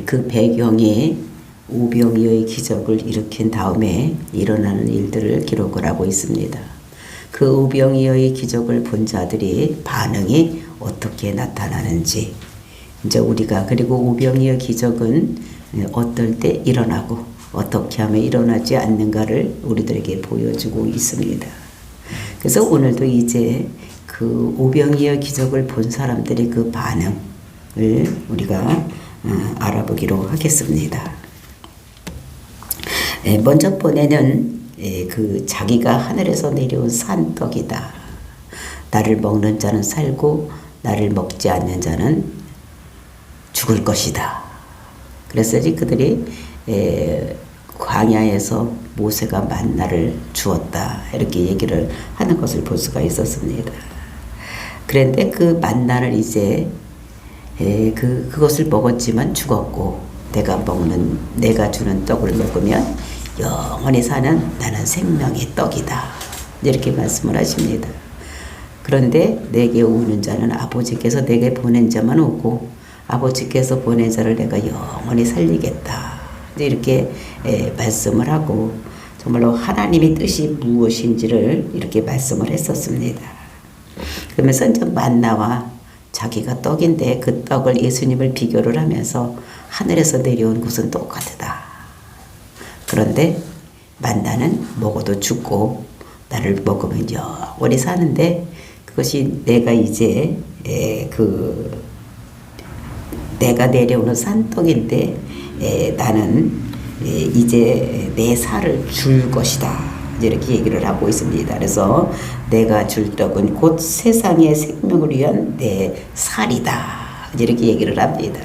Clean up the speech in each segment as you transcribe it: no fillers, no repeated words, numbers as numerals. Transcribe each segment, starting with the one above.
그 배경이 오병이어의 기적을 일으킨 다음에 일어나는 일들을 기록을 하고 있습니다. 그 오병이어의 기적을 본 자들이 반응이 어떻게 나타나는지, 이제 우리가, 그리고 오병이어 기적은 어떨 때 일어나고 어떻게 하면 일어나지 않는가를 우리들에게 보여주고 있습니다. 그래서 오늘도 이제 그 오병이어 기적을 본 사람들의 그 반응을 우리가 알아보기로 하겠습니다. 먼저 번에는 그 자기가 하늘에서 내려온 산떡이다. 나를 먹는 자는 살고 나를 먹지 않는 자는 죽을 것이다. 그래서 그들이 광야에서 모세가 만나를 주었다, 이렇게 얘기를 하는 것을 볼 수가 있었습니다. 그런데 그 만나를 이제 그것을 먹었지만 죽었고, 내가 주는 떡을 먹으면 영원히 사는 나는 생명의 떡이다, 이렇게 말씀을 하십니다. 그런데 내게 오는 자는 아버지께서 내게 보낸 자만 오고 아버지께서 보낸 자를 내가 영원히 살리겠다, 이렇게 말씀을 하고, 정말로 하나님의 뜻이 무엇인지를 이렇게 말씀을 했었습니다. 그러면서 이제 만나와 자기가 떡인데 그 떡을 예수님을 비교를 하면서 하늘에서 내려온 것은 똑같다. 그런데 만나는 먹어도 죽고 나를 먹으면 영원히 사는데, 그것이 내가 이제 내가 내려오는 산떡인데 나는 이제 내 살을 줄 것이다, 이렇게 얘기를 하고 있습니다. 그래서 내가 줄 떡은 곧 세상의 생명을 위한 내 살이다, 이렇게 얘기를 합니다.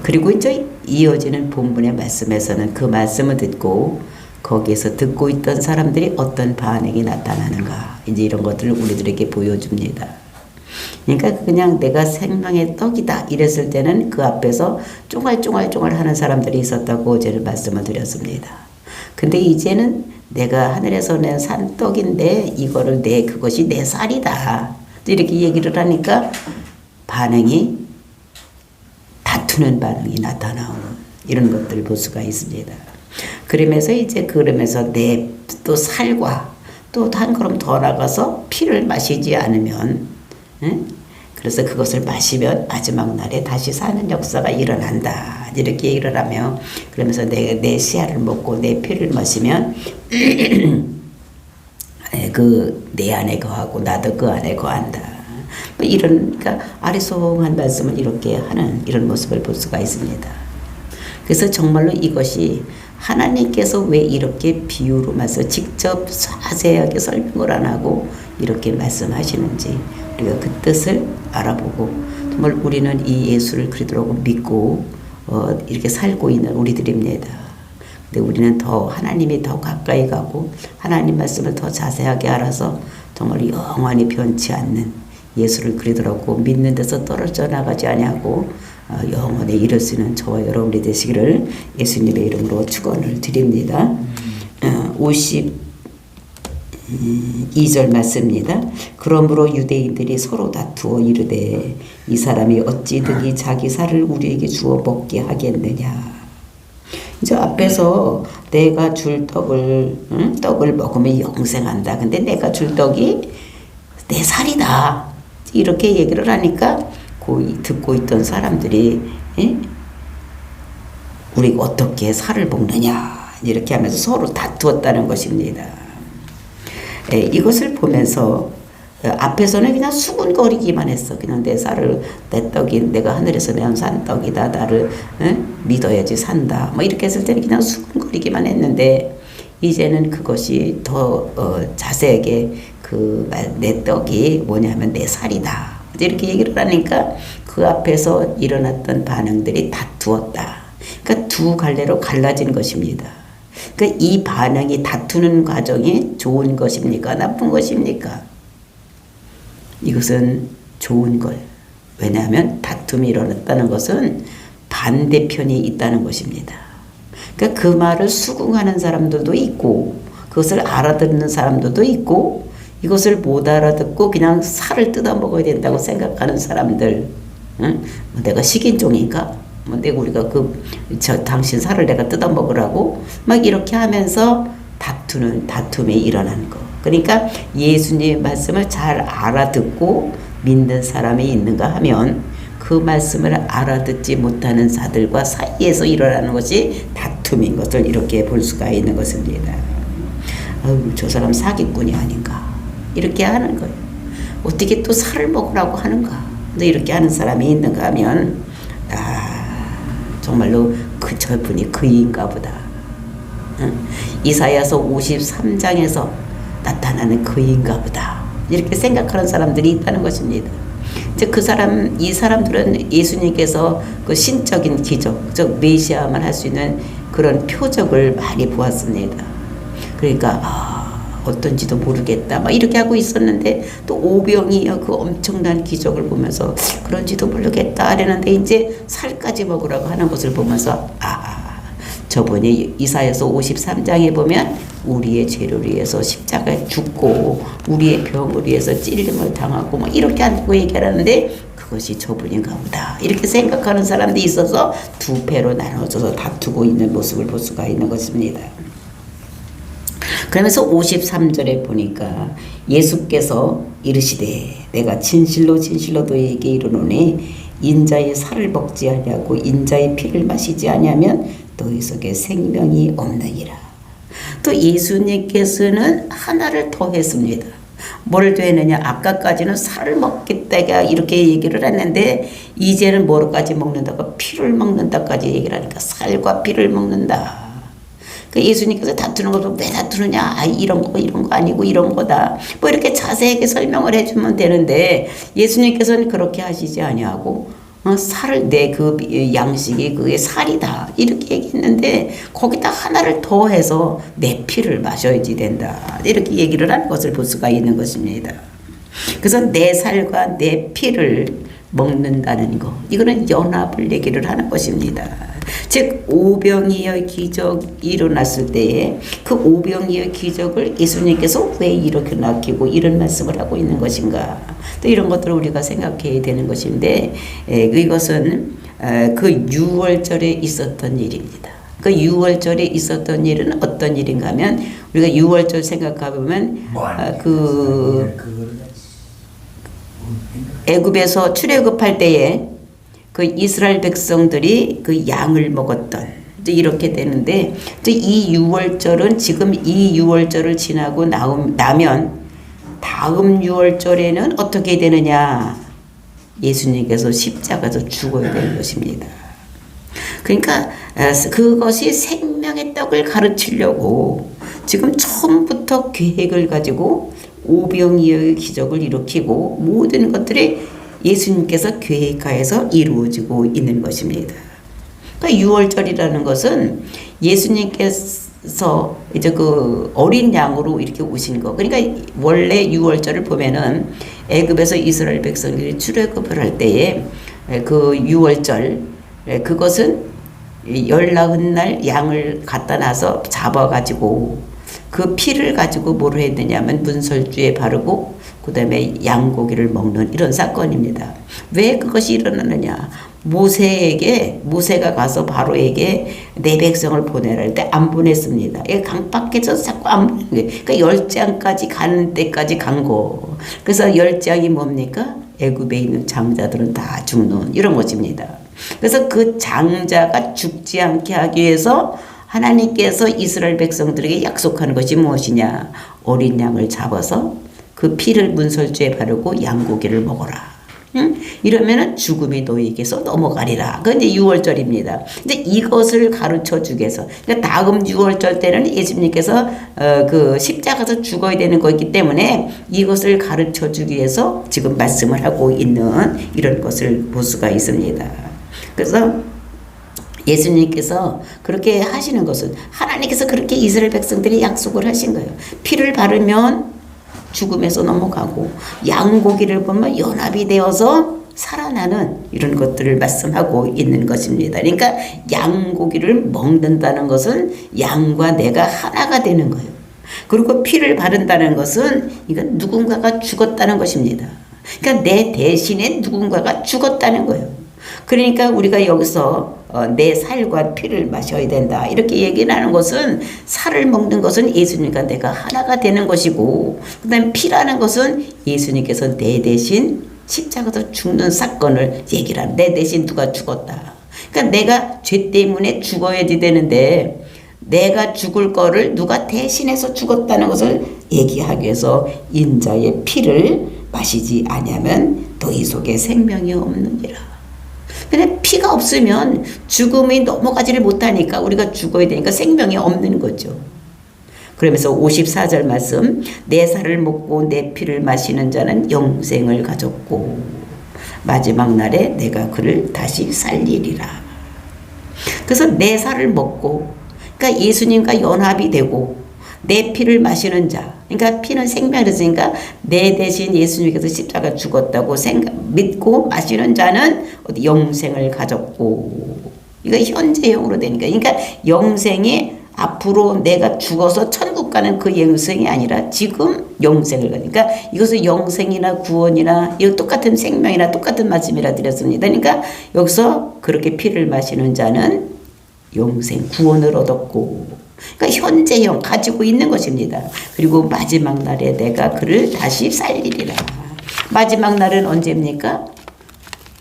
그리고 이제 이어지는 본문의 말씀에서는 그 말씀을 듣고 거기에서 듣고 있던 사람들이 어떤 반응이 나타나는가, 이제 이런 것들을 우리들에게 보여줍니다. 그러니까 그냥 내가 생명의 떡이다 이랬을 때는 그 앞에서 쫑알쫑알 하는 사람들이 있었다고 어제는 말씀을 드렸습니다. 근데 이제는 내가 하늘에서 낸 산떡인데 이거를 그것이 내 살이다, 이렇게 얘기를 하니까 반응이, 다투는 반응이 나타나오는 이런 것들을 볼 수가 있습니다. 그러면서 내 또 살과 또 한 걸음 더 나가서 피를 마시지 않으면, 그래서 그것을 마시면 마지막 날에 다시 사는 역사가 일어난다, 이렇게 얘기를 하며, 그러면서 내 씨알을 먹고 내 피를 마시면 내 안에 거하고 나도 그 안에 거한다. 그러니까 아리송한 말씀을 이렇게 하는 이런 모습을 볼 수가 있습니다. 그래서 정말로 이것이 하나님께서 왜 이렇게 비유로 직접 자세하게 설명을 안 하고 이렇게 말씀하시는지 우리가 그 뜻을 알아보고, 정말 우리는 이 예수를 그리스도라고 믿고 이렇게 살고 있는 우리들입니다. 근데 우리는 더 하나님이 더 가까이 가고 하나님 말씀을 더 자세하게 알아서 정말 영원히 변치 않는 예수를 그리스도라고 믿는 데서 떨어져 나가지 아니하고 영원히 이룰 수 있는 저와 여러분이 되시기를 예수님의 이름으로 축원을 드립니다. 52절 말씀입니다. 그러므로 유대인들이 서로 다투어 이르되 이 사람이 어찌 득이 자기 살을 우리에게 주어 먹게 하겠느냐. 이제 앞에서 내가 줄 떡을 먹으면 영생한다. 근데 내가 줄 떡이 내 살이다, 이렇게 얘기를 하니까 듣고 있던 사람들이 우리가 어떻게 살을 먹느냐, 이렇게 하면서 서로 다투었다는 것입니다. 이것을 보면서 앞에서는 그냥 수군거리기만 했어. 그냥 내 떡이 내가 하늘에서 내온 산떡이다, 나를 믿어야지 산다, 이렇게 했을 때는 그냥 수군거리기만 했는데, 이제는 그것이 더 자세하게 내 떡이 뭐냐면 내 살이다, 이렇게 얘기를 하니까 그 앞에서 일어났던 반응들이 다투었다. 그러니까 두 갈래로 갈라진 것입니다. 그러니까 이 반응이, 다투는 과정이 좋은 것입니까, 나쁜 것입니까? 이것은 좋은 거예요. 왜냐하면 다툼이 일어났다는 것은 반대편이 있다는 것입니다. 그러니까 그 말을 수긍하는 사람들도 있고 그것을 알아듣는 사람들도 있고, 이것을 못 알아듣고 그냥 살을 뜯어 먹어야 된다고 생각하는 사람들, 내가 식인종인가? 뭐 내가 우리가 당신 살을 내가 뜯어 먹으라고 막 이렇게 하면서 다툼이 일어나는 거. 그러니까 예수님의 말씀을 잘 알아듣고 믿는 사람이 있는가 하면 그 말씀을 알아듣지 못하는 자들과 사이에서 일어나는 것이 다툼인 것을 이렇게 볼 수가 있는 것입니다. 저 사람 사기꾼이 아닌가 이렇게 하는 거예요. 어떻게 또 살을 먹으라고 하는가. 근데 이렇게 하는 사람이 있는가 하면 정말로 저분이 그인가 보다. 이사야서 53장에서 나타나는 그인가 보다. 이렇게 생각하는 사람들이 있다는 것입니다. 이제 이 사람들은 예수님께서 그 신적인 기적, 즉 메시아만 할 수 있는 그런 표적을 많이 보았습니다. 그러니까 어떤지도 모르겠다 막 이렇게 하고 있었는데 또 오병이어 그 엄청난 기적을 보면서 그런지도 모르겠다 이랬는데 이제 살까지 먹으라고 하는 것을 보면서 저분이 이사야서 53장에 보면 우리의 죄를 위해서 십자가에 죽고 우리의 병을 위해서 찔림을 당하고 막 이렇게 한다고 얘기하는데 그것이 저분인가 보다 이렇게 생각하는 사람들이 있어서 두 패로 나눠져서 다투고 있는 모습을 볼 수가 있는 것입니다. 그러면서 53절에 보니까 예수께서 이르시되 내가 진실로 너희에게 이르노니 인자의 살을 먹지 아니하고 인자의 피를 마시지 아니하면 너희 속에 생명이 없느니라. 또 예수님께서는 하나를 더 했습니다. 뭘 더했느냐? 아까까지는 살을 먹겠다가 이렇게 얘기를 했는데 이제는 뭐까지 먹는다고 피를 먹는다까지 얘기를 하니까 살과 피를 먹는다. 예수님께서 다투는 것도 왜 다투느냐? 이런 거 아니고 이런 거다. 뭐 이렇게 자세하게 설명을 해주면 되는데 예수님께서는 그렇게 하시지 아니하고 살을 내 그 양식이 그게 살이다 이렇게 얘기했는데 거기다 하나를 더해서 내 피를 마셔야지 된다 이렇게 얘기를 하는 것을 볼 수가 있는 것입니다. 그래서 내 살과 내 피를 먹는다는 거 이거는 연합을 얘기를 하는 것입니다. 즉 오병이어의 기적이 일어났을 때에 그 오병이어의 기적을 예수님께서 왜 이렇게 남기고 이런 말씀을 하고 있는 것인가 또 이런 것들을 우리가 생각해야 되는 것인데 이것은 그 6월절에 있었던 일입니다. 그 6월절에 있었던 일은 어떤 일인가 하면 우리가 6월절 생각해보면 애굽에서 출애굽할 때에 그 이스라엘 백성들이 그 양을 먹었던 이렇게 되는데 이 6월절은 지금 이 6월절을 지나고 나면 다음 6월절에는 어떻게 되느냐? 예수님께서 십자가에서 죽어야 되는 것입니다. 그러니까 그것이 생명의 떡을 가르치려고 지금 처음부터 계획을 가지고 오병이어의 기적을 일으키고 모든 것들이 예수님께서 계획하여서 이루어지고 있는 것입니다. 그러니까 6월절이라는 것은 예수님께서 이제 그 어린 양으로 이렇게 오신 거. 그러니까 원래 6월절을 보면은 애굽에서 이스라엘 백성들이 출애굽을 할 때에 그 6월절 그것은 열나흔날 양을 갖다 놔서 잡아가지고 그 피를 가지고 뭘 했느냐면 문설주에 바르고 그 다음에 양고기를 먹는 이런 사건입니다. 왜 그것이 일어나느냐? 모세가 가서 바로에게 내 백성을 보내라 할 때 안 보냈습니다. 강 밖에서 자꾸 안 보내는 거예요. 그러니까 10장까지 가는 때까지 간 거. 그래서 10장이 뭡니까? 애굽에 있는 장자들은 다 죽는 이런 것입니다. 그래서 그 장자가 죽지 않게 하기 위해서 하나님께서 이스라엘 백성들에게 약속하는 것이 무엇이냐? 어린 양을 잡아서 그 피를 문설주에 바르고 양고기를 먹어라. 응? 이러면은 죽음이 너희에게서 넘어가리라. 그건 이제 6월절입니다. 근데 이것을 가르쳐 주기 위해서, 그러니까 다음 6월절 때는 예수님께서 그 십자가에서 죽어야 되는 거기 때문에 이것을 가르쳐 주기 위해서 지금 말씀을 하고 있는 이런 것을 볼 수가 있습니다. 그래서 예수님께서 그렇게 하시는 것은 하나님께서 그렇게 이스라엘 백성들이 약속을 하신 거예요. 피를 바르면 죽음에서 넘어가고 양고기를 보면 연합이 되어서 살아나는 이런 것들을 말씀하고 있는 것입니다. 그러니까 양고기를 먹는다는 것은 양과 내가 하나가 되는 거예요. 그리고 피를 바른다는 것은 이건 누군가가 죽었다는 것입니다. 그러니까 내 대신에 누군가가 죽었다는 거예요. 그러니까 우리가 여기서 내 살과 피를 마셔야 된다. 이렇게 얘기를 하는 것은 살을 먹는 것은 예수님과 내가 하나가 되는 것이고 그 다음에 피라는 것은 예수님께서 내 대신 십자가에서 죽는 사건을 얘기를 하는 내 대신 누가 죽었다. 그러니까 내가 죄 때문에 죽어야지 되는데 내가 죽을 거를 누가 대신해서 죽었다는 것을 얘기하기 위해서 인자의 피를 마시지 아니하면 너희 속에 생명이 없느니라. 근데 피가 없으면 죽음이 넘어가지를 못하니까 우리가 죽어야 되니까 생명이 없는 거죠. 그러면서 54절 말씀 내 살을 먹고 내 피를 마시는 자는 영생을 가졌고 마지막 날에 내가 그를 다시 살리리라. 그래서 내 살을 먹고 그러니까 예수님과 연합이 되고 내 피를 마시는 자 그러니까 피는 생명이었으니까 내 대신 예수님께서 십자가 죽었다고 믿고 마시는 자는 어디 영생을 가졌고 이거 현재형으로 되니까 그러니까 영생이 앞으로 내가 죽어서 천국 가는 그 영생이 아니라 지금 영생을 가니까 이것은 영생이나 구원이나 이거 똑같은 생명이나 똑같은 말씀이라 드렸습니다. 그러니까 여기서 그렇게 피를 마시는 자는 영생 구원을 얻었고 그러니까 현재형 가지고 있는 것입니다. 그리고 마지막 날에 내가 그를 다시 살리리라. 마지막 날은 언제입니까?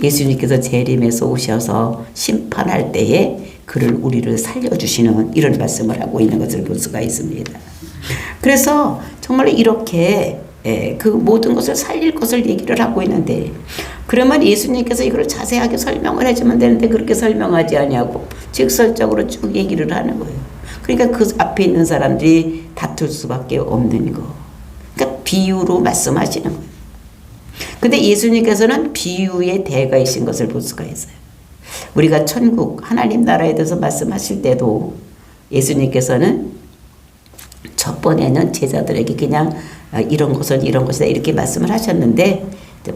예수님께서 재림에서 오셔서 심판할 때에 그를 우리를 살려주시는 이런 말씀을 하고 있는 것을 볼 수가 있습니다. 그래서 정말 이렇게 그 모든 것을 살릴 것을 얘기를 하고 있는데 그러면 예수님께서 이걸 자세하게 설명을 해주면 되는데 그렇게 설명하지 아니하고 직설적으로 쭉 얘기를 하는 거예요. 그러니까 그 앞에 있는 사람들이 다툴 수밖에 없는 거. 그러니까 비유로 말씀하시는 거예요. 근데 예수님께서는 비유의 대가이신 것을 볼 수가 있어요. 우리가 천국 하나님 나라에 대해서 말씀하실 때도 예수님께서는 첫 번에는 제자들에게 그냥 이런 것은 이런 것이다 이렇게 말씀을 하셨는데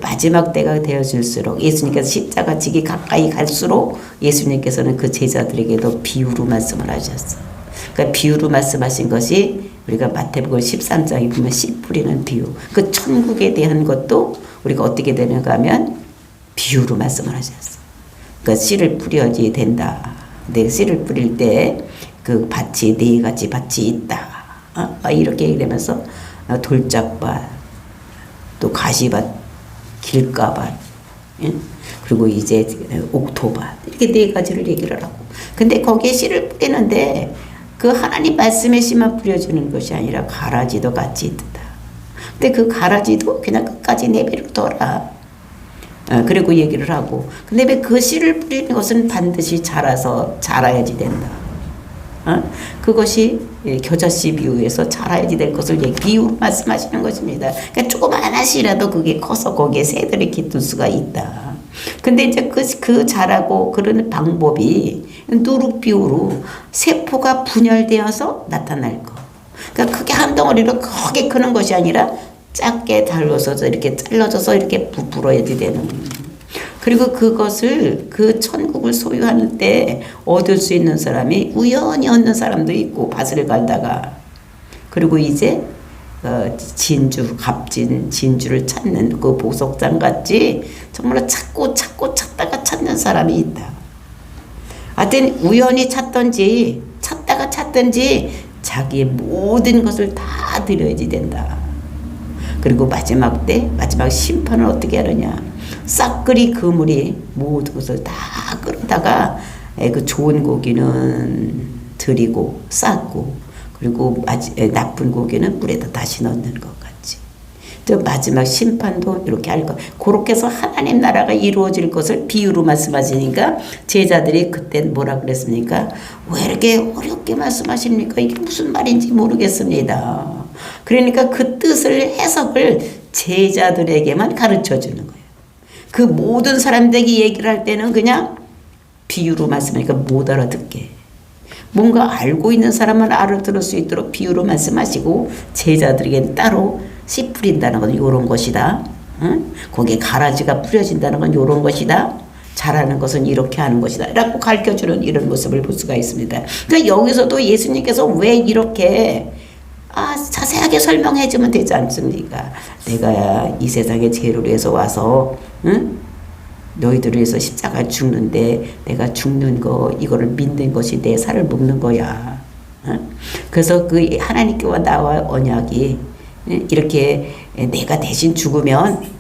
마지막 때가 되어질수록 예수님께서 십자가 지기 가까이 갈수록 예수님께서는 그 제자들에게도 비유로 말씀을 하셨어요. 그러니까 비유로 말씀하신 것이 우리가 마태복음 13장에 보면 씨 뿌리는 비유. 그 천국에 대한 것도 우리가 어떻게 되는가 하면 비유로 말씀을 하셨어요. 그러니까 씨를 뿌려야 된다. 근데 씨를 뿌릴 때 그 밭이 네 가지 밭이 있다. 이렇게 얘기하면서 돌짝밭, 또 가시밭, 길가밭, 그리고 이제 옥토밭 이렇게 네 가지를 얘기를 하고. 근데 거기에 씨를 뿌리는데 그 하나님 말씀의 씨만 뿌려주는 것이 아니라 가라지도 같이 있다. 근데 그 가라지도 그냥 끝까지 내버려둬라. 그리고 얘기를 하고. 근데 왜 그 씨를 뿌리는 것은 반드시 자라야지 된다. 그것이 겨자씨 비유에서 자라야지 될 것을 비유로 말씀하시는 것입니다. 그러니까 조그마한 씨라도 그게 커서 거기에 새들이 깃들 수가 있다. 근데 이제 그 자라고 그러는 방법이 누룩비유로 세포가 분열되어서 나타날 거. 그러니까 크게 한 덩어리로 크게 크는 것이 아니라 작게 달라져서 이렇게 잘라져서 이렇게 부풀어야지 되는. 그리고 그것을 그 천국을 소유하는 때 얻을 수 있는 사람이 우연히 얻는 사람도 있고 밭을 갈다가 그리고 이제 진주를 찾는 그 보석장 같이 정말 찾다가 찾는 사람이 있다. 하여튼 우연히 찾든지 자기의 모든 것을 다 드려야지 된다. 그리고 마지막 심판을 어떻게 하느냐. 싹그리 그물이 모든 것을 다 끌다가 그 좋은 고기는 드리고 쌌고 그리고 나쁜 고기는 물에다 다시 넣는 것 같이. 또 마지막 심판도 이렇게 할 것. 그렇게 해서 하나님 나라가 이루어질 것을 비유로 말씀하시니까 제자들이 그때 뭐라 그랬습니까? 왜 이렇게 어렵게 말씀하십니까? 이게 무슨 말인지 모르겠습니다. 그러니까 그 뜻을 해석을 제자들에게만 가르쳐 주는 거예요. 그 모든 사람들에게 얘기를 할 때는 그냥 비유로 말씀하니까 못 알아듣게. 뭔가 알고 있는 사람만 알아들을 수 있도록 비유로 말씀하시고 제자들에게는 따로 씨 뿌린다는 건 요런 것이다. 응? 거기에 가라지가 뿌려진다는 건 요런 것이다. 잘하는 것은 이렇게 하는 것이다. 라고 가르쳐주는 이런 모습을 볼 수가 있습니다. 그러니까 여기서도 예수님께서 왜 이렇게 자세하게 설명해 주면 되지 않습니까? 내가 이 세상에 죄를 위해서 와서 너희들을 위해서 십자가 죽는데 내가 죽는 거 이거를 믿는 것이 내 살을 먹는 거야. 그래서 그 하나님께와 나와 언약이 이렇게 내가 대신 죽으면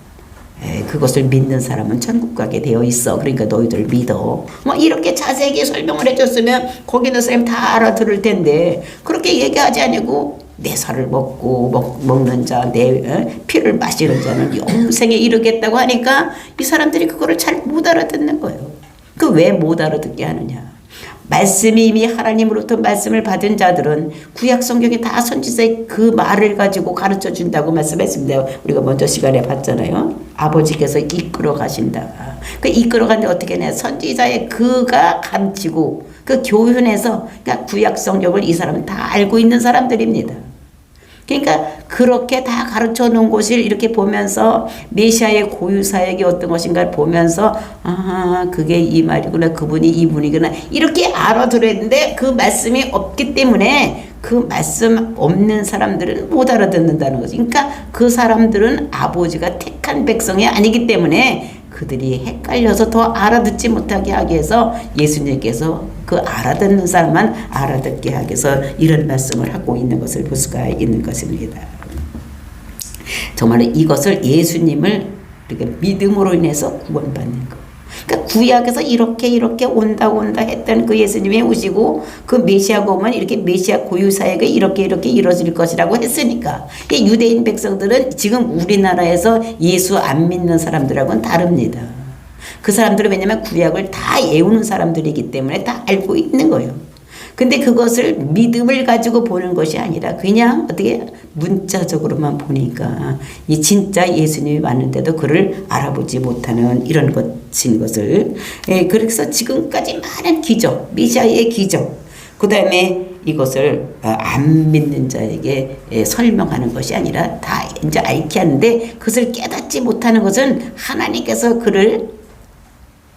그것을 믿는 사람은 천국 가게 되어 있어. 그러니까 너희들 믿어. 뭐 이렇게 자세하게 설명을 해줬으면 거기 있는 사람이 다 알아들을 텐데 그렇게 얘기하지 않고 내 살을 먹는 자, 내 피를 마시는 자는 영생에 이르겠다고 하니까 이 사람들이 그거를 잘 못 알아듣는 거예요. 그 왜 못 알아듣게 하느냐? 말씀이 이미 하나님으로부터 말씀을 받은 자들은 구약 성경에 다 선지자의 그 말을 가지고 가르쳐 준다고 말씀했습니다. 우리가 먼저 시간에 봤잖아요. 아버지께서 이끌어 가신다. 그 이끌어 가는데 어떻게 하냐? 선지자의 그가 가르치고 그 교훈에서 그러니까 구약 성경을 이 사람은 다 알고 있는 사람들입니다. 그러니까 그렇게 다 가르쳐 놓은 것을 이렇게 보면서 메시아의 고유 사역이 어떤 것인가를 보면서 그게 이 말이구나, 그분이 이분이구나 이렇게 알아들었는데 그 말씀이 없기 때문에 그 말씀 없는 사람들은 못 알아듣는다는 거죠. 그러니까 그 사람들은 아버지가 택한 백성이 아니기 때문에 그들이 헷갈려서 더 알아듣지 못하게 하기 위해서 예수님께서 그 알아듣는 사람만 알아듣게 하기 위해서 이런 말씀을 하고 있는 것을 볼 수가 있는 것입니다. 정말 이것을 예수님을 이렇게 믿음으로 인해서 구원받는 것. 그러니까 구약에서 이렇게 온다 했던 그 예수님이 오시고 그 메시아가 오면 이렇게 메시아 고유 사역이 이렇게 이루어질 것이라고 했으니까 이 유대인 백성들은 지금 우리나라에서 예수 안 믿는 사람들하고는 다릅니다. 그 사람들은 왜냐하면 구약을 다 외우는 사람들이기 때문에 다 알고 있는 거예요. 근데 그것을 믿음을 가지고 보는 것이 아니라 그냥 어떻게 문자적으로만 보니까 이 진짜 예수님이 왔는데도 그를 알아보지 못하는 이런 것인 것을 그래서 지금까지 많은 기적, 메시아의 기적, 그 다음에 이것을 안 믿는 자에게 설명하는 것이 아니라 다 이제 알게 하는데 그것을 깨닫지 못하는 것은 하나님께서 그를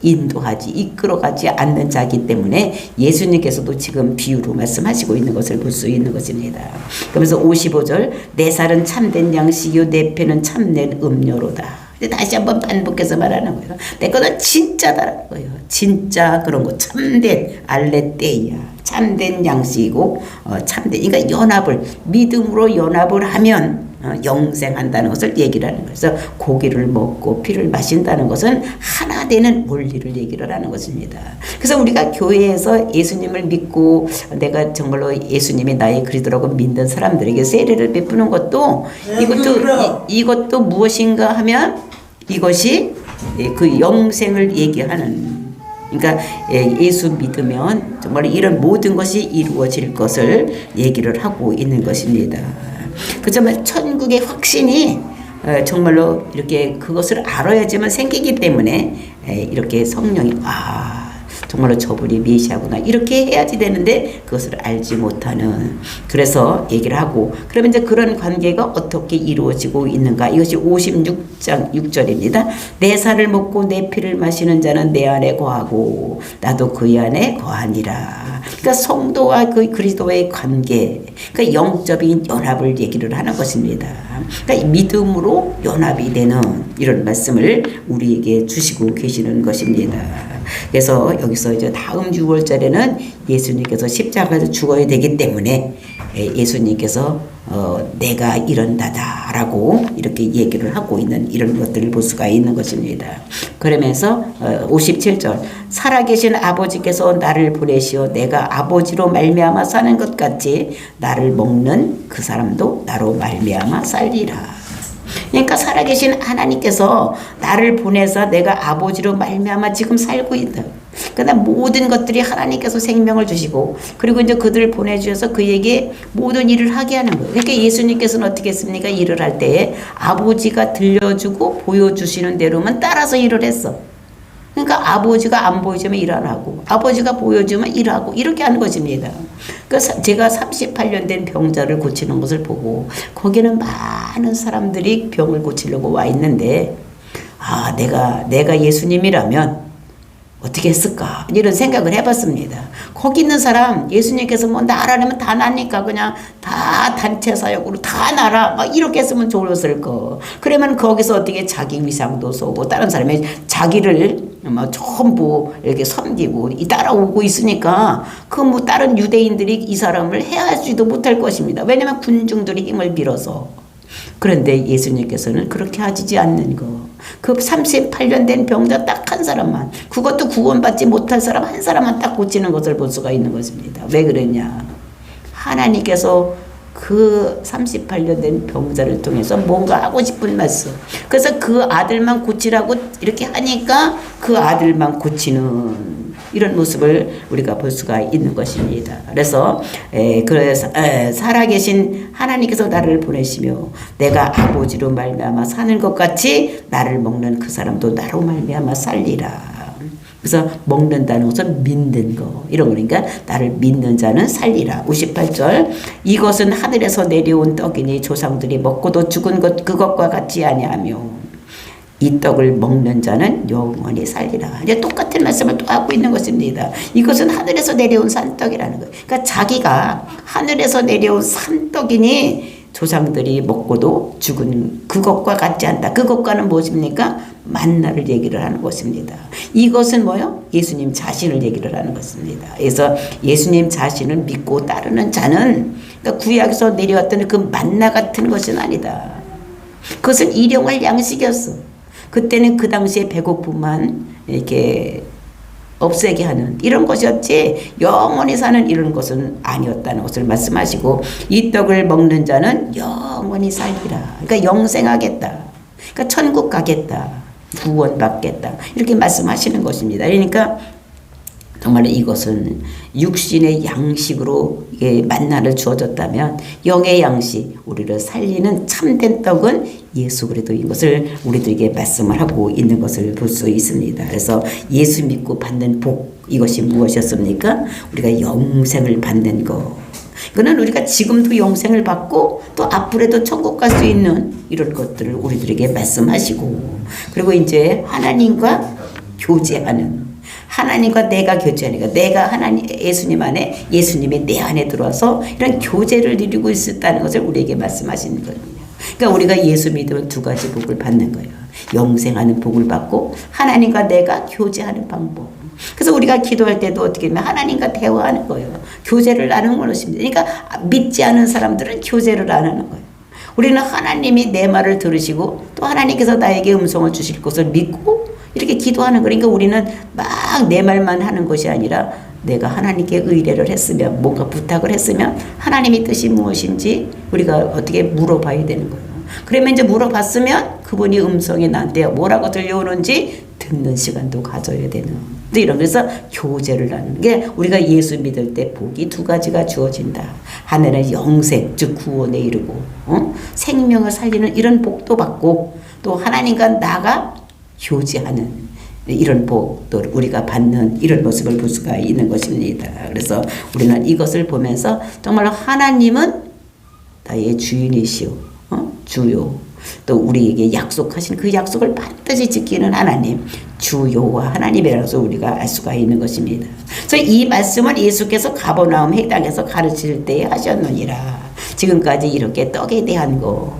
인도하지 이끌어가지 않는 자이기 때문에 예수님께서도 지금 비유로 말씀하시고 있는 것을 볼 수 있는 것입니다. 그러면서 55절 내 살은 참된 양식이요 내 피는 참된 음료로다. 다시 한번 반복해서 말하는 거예요. 내 거는 진짜다라는 거예요. 진짜 그런 거 참된 알레떼이야. 참된 양식이고 참된 그러니까 연합을 믿음으로 연합을 하면 영생한다는 것을 얘기를 하는 거예요. 그래서 고기를 먹고 피를 마신다는 것은 하나 되는 원리를 얘기를 하는 것입니다. 그래서 우리가 교회에서 예수님을 믿고 내가 정말로 예수님이 나의 그리스도라고 믿는 사람들에게 세례를 베푸는 것도 이것도 무엇인가 하면 이것이 그 영생을 얘기하는 그러니까 예수 믿으면 정말 이런 모든 것이 이루어질 것을 얘기를 하고 있는 것입니다. 그렇지만 천국의 확신이 정말로 이렇게 그것을 알아야지만 생기기 때문에 이렇게 성령이 정말로 저분이 메시아구나 이렇게 해야지 되는데 그것을 알지 못하는 그래서 얘기를 하고 그러면 이제 그런 관계가 어떻게 이루어지고 있는가 이것이 56장 6절입니다. 내 살을 먹고 내 피를 마시는 자는 내 안에 거하고 나도 그의 안에 거하니라. 그러니까 성도와 그 그리스도의 관계 그러니까 영적인 연합을 얘기를 하는 것입니다. 그러니까 믿음으로 연합이 되는 이런 말씀을 우리에게 주시고 계시는 것입니다. 그래서 여기서 이제 다음 6월절에는 예수님께서 십자가에서 죽어야 되기 때문에 예수님께서 내가 이런다다라고 이렇게 얘기를 하고 있는 이런 것들을 볼 수가 있는 것입니다. 그러면서 57절 살아계신 아버지께서 나를 보내시어 내가 아버지로 말미암아 사는 것 같이 나를 먹는 그 사람도 나로 말미암아 살리라. 그러니까 살아계신 하나님께서 나를 보내서 내가 아버지로 말미암아 지금 살고 있다. 그러나 모든 것들이 하나님께서 생명을 주시고 그리고 이제 그들을 보내주셔서 그에게 모든 일을 하게 하는 거예요. 그러니까 예수님께서는 어떻게 했습니까? 일을 할 때에 아버지가 들려주고 보여주시는 대로만 따라서 일을 했어. 그러니까 아버지가 안 보여주면 일 안 하고 아버지가 보여주면 일하고 이렇게 하는 것입니다. 그러니까 제가 38년 된 병자를 고치는 것을 보고 거기는 많은 사람들이 병을 고치려고 와 있는데 내가 예수님이라면 어떻게 했을까 이런 생각을 해봤습니다. 거기 있는 사람 예수님께서 뭐 나라면 다 나니까 그냥 다 단체 사역으로 다 나라 막 이렇게 했으면 좋았을 거. 그러면 거기서 어떻게 자기 위상도 쏘고 다른 사람이 자기를 뭐 전부 이렇게 섬기고 따라오고 있으니까 그 뭐 다른 유대인들이 이 사람을 해하지도 못할 것입니다. 왜냐하면 군중들이 힘을 빌어서. 그런데 예수님께서는 그렇게 하지 않는 거. 그 38년 된 병자 딱 한 사람만, 그것도 구원받지 못할 사람 한 사람만 딱 고치는 것을 볼 수가 있는 것입니다. 왜 그랬냐? 하나님께서 그 38년 된 병자를 통해서 뭔가 하고 싶은 말씀. 그래서 그 아들만 고치라고 이렇게 하니까 그 아들만 고치는 이런 모습을 우리가 볼 수가 있는 것입니다. 그래서 살아계신 하나님께서 나를 보내시며 내가 아버지로 말미암아 사는 것 같이 나를 먹는 그 사람도 나로 말미암아 살리라. 그래서 먹는다는 것은 믿는 거, 이런 거니까 나를 믿는 자는 살리라. 58절, 이것은 하늘에서 내려온 떡이니 조상들이 먹고도 죽은 것 그것과 같지 아니하며 이 떡을 먹는 자는 영원히 살리라. 이제 똑같은 말씀을 또 하고 있는 것입니다. 이것은 하늘에서 내려온 산떡이라는 거예요. 그러니까 자기가 하늘에서 내려온 산떡이니 조상들이 먹고도 죽은 그것과 같지 않다. 그것과는 무엇입니까? 만나를 얘기를 하는 것입니다. 이것은 뭐요? 예수님 자신을 얘기를 하는 것입니다. 그래서 예수님 자신을 믿고 따르는 자는, 그러니까 구약에서 내려왔던 그 만나 같은 것은 아니다. 그것은 일용할 양식이었어. 그때는 그 당시에 배고픔만 이렇게 없애게 하는 이런 것이었지 영원히 사는 이런 것은 아니었다는 것을 말씀하시고, 이 떡을 먹는 자는 영원히 살리라. 그러니까 영생하겠다. 그러니까 천국 가겠다. 구원받겠다. 이렇게 말씀하시는 것입니다. 그러니까 정말 이것은 육신의 양식으로 만나를 주어졌다면 영의 양식, 우리를 살리는 참된 떡은 예수 그리스도인 것을 우리들에게 말씀을 하고 있는 것을 볼 수 있습니다. 그래서 예수 믿고 받는 복, 이것이 무엇이었습니까? 우리가 영생을 받는 것. 이거는 우리가 지금도 영생을 받고 또 앞으로도 천국 갈 수 있는 이런 것들을 우리들에게 말씀하시고, 그리고 이제 하나님과 교제하는, 하나님과 내가 교제하니까 내가 하나님 예수님 안에, 예수님이 내 안에 들어와서 이런 교제를 누리고 있었다는 것을 우리에게 말씀하시는 겁니다. 그러니까 우리가 예수 믿으면 두 가지 복을 받는 거예요. 영생하는 복을 받고 하나님과 내가 교제하는 방법. 그래서 우리가 기도할 때도 어떻게 하면 하나님과 대화하는 거예요. 교제를 나누는 것입니다. 그러니까 믿지 않은 사람들은 교제를 안 하는 거예요. 우리는 하나님이 내 말을 들으시고 또 하나님께서 나에게 음성을 주실 것을 믿고 이렇게 기도하는 거니까, 그러니까 우리는 막 내 말만 하는 것이 아니라 내가 하나님께 의뢰를 했으면, 뭔가 부탁을 했으면 하나님의 뜻이 무엇인지 우리가 어떻게 물어봐야 되는 거예요. 그러면 이제 물어봤으면 그분이 음성이 나한테 뭐라고 들려오는지 듣는 시간도 가져야 되는, 이런, 그래서 교제를 하는 게, 우리가 예수 믿을 때 복이 두 가지가 주어진다. 하나는 영생, 즉 구원에 이르고 생명을 살리는 이런 복도 받고, 또 하나님과 나가 교제하는 이런 복도 우리가 받는 이런 모습을 볼 수가 있는 것입니다. 그래서 우리는 이것을 보면서 정말 하나님은 나의 주인이시오, 주요, 또 우리에게 약속하신 그 약속을 반드시 지키는 하나님, 주요와 하나님이라서 우리가 알 수가 있는 것입니다. 그래서 이 말씀을 예수께서 가버나움 해당에서 가르칠 때에 하셨느니라. 지금까지 이렇게 떡에 대한 거,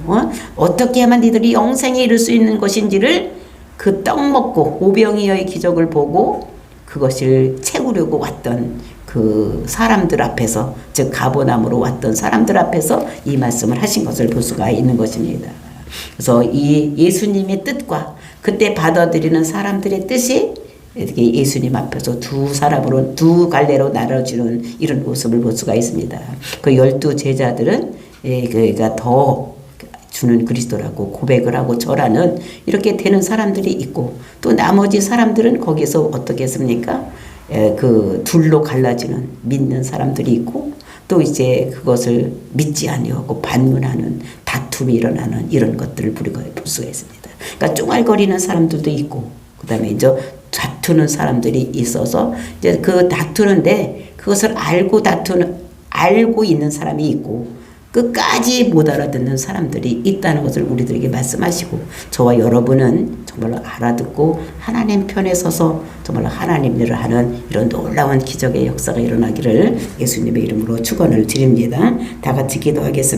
어떻게 하면 니들이 영생에 이를 수 있는 것인지를, 그 떡 먹고 오병이어의 기적을 보고 그것을 채우려고 왔던 그 사람들 앞에서, 즉 가버나움으로 왔던 사람들 앞에서 이 말씀을 하신 것을 볼 수가 있는 것입니다. 그래서 이 예수님의 뜻과 그때 받아들이는 사람들의 뜻이 이렇게 예수님 앞에서 두 사람으로, 두 갈래로 나눠지는 이런 모습을 볼 수가 있습니다. 그 12 제자들은 그가 더 주는 그리스도라고 고백을 하고 절하는 이렇게 되는 사람들이 있고, 또 나머지 사람들은 거기서 어떻게 했습니까? 그 둘로 갈라지는 믿는 사람들이 있고, 또 이제 그것을 믿지 아니하고 반문하는 다툼이 일어나는 이런 것들을 우리가 볼 수가 있습니다. 그러니까 쫑알거리는 사람들도 있고, 그 다음에 이제 다투는 사람들이 있어서 이제 그 다투는데 그것을 알고 있는 사람이 있고, 끝까지 못 알아듣는 사람들이 있다는 것을 우리들에게 말씀하시고, 저와 여러분은 정말로 알아듣고 하나님 편에 서서 정말로 하나님 일을 하는 이런 놀라운 기적의 역사가 일어나기를 예수님의 이름으로 축원을 드립니다. 다 같이 기도하겠습니다.